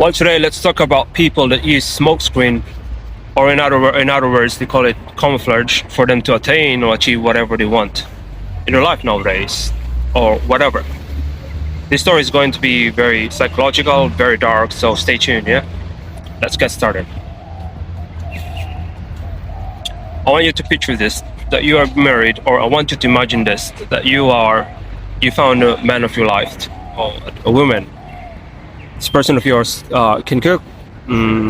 Well, today let's talk about people that use smokescreen, or in other words, they call it camouflage, for them to attain or achieve whatever they want in their life nowadays, or whatever. This story is going to be very psychological, very dark, so stay tuned, yeah? Let's get started. I want you to picture this, that you are married, or I want you to imagine this, that you found a man of your life, or a woman. This person of yours can cook,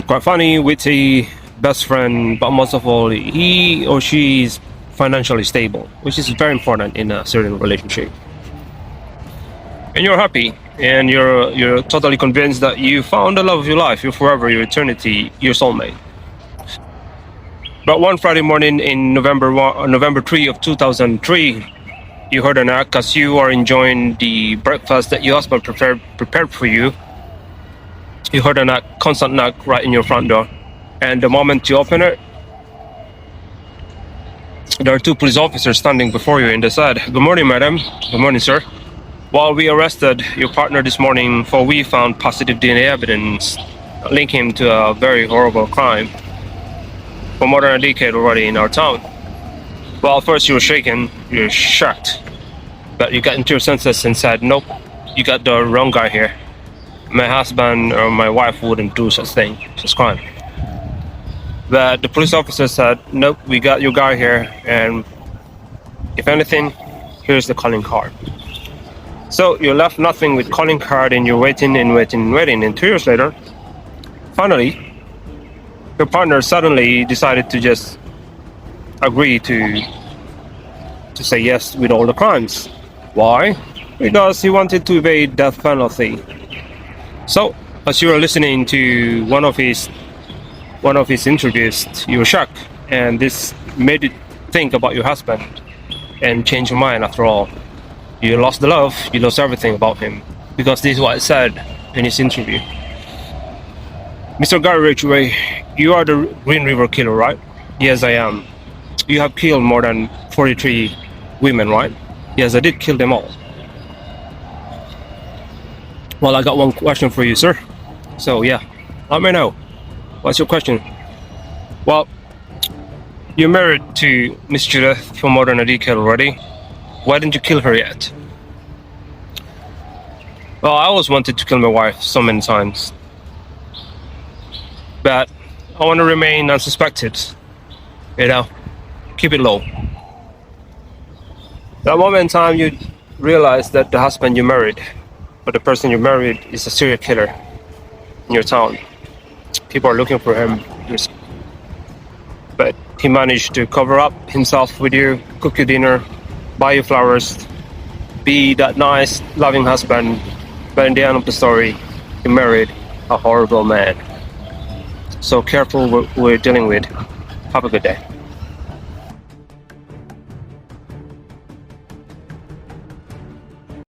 quite funny, witty, best friend, but most of all, he or she is financially stable, which is very important in a certain relationship. And you're happy, and you're totally convinced that you found the love of your life, your forever, your eternity, your soulmate. But one Friday morning in November 3 of 2003, you heard a knock because you are enjoying the breakfast that your husband prepared for you. You heard a knock, constant knock right in your front door. And the moment you open it, there are two police officers standing before you, and they said, "Good morning, madam." "Good morning, sir. Well, we arrested your partner this morning, for we found positive DNA evidence linking him to a very horrible crime for more than a decade already in our town." Well, first you were shaken, you were shocked, but you got into your senses and said, "Nope, you got the wrong guy here. My husband or my wife wouldn't do such thing, such crime." But the police officer said, "Nope, we got your guy here, and if anything, here's the calling card." So you're left nothing with calling card, and you're waiting and waiting and waiting. And 2 years later, finally, your partner suddenly decided to just agree to say yes with all the crimes. Why? Because he wanted to evade death penalty. So, as you were listening to one of his interviews, you were shocked, and this made you think about your husband and change your mind. After all, you lost the love, you lost everything about him, because this is what it said in his interview. "Mr. Gary Ridgier, you are the Green River killer, right?" "Yes, I am." "You have killed more than 43 women, right?" "Yes, I did kill them all." "Well, I got one question for you, sir. So yeah, let me know. What's your question?" "Well, you're married to Miss Judith for more than a decade already. Why didn't you kill her yet?" "Well, I always wanted to kill my wife so many times, but I want to remain unsuspected. You know, keep it low." That moment in time, you realize that the husband you married, or the person you married, is a serial killer in your town. People are looking for him, but he managed to cover up himself with you, cook you dinner, buy you flowers, be that nice, loving husband. But in the end of the story, you married a horrible man. So careful what we're dealing with. Have a good day.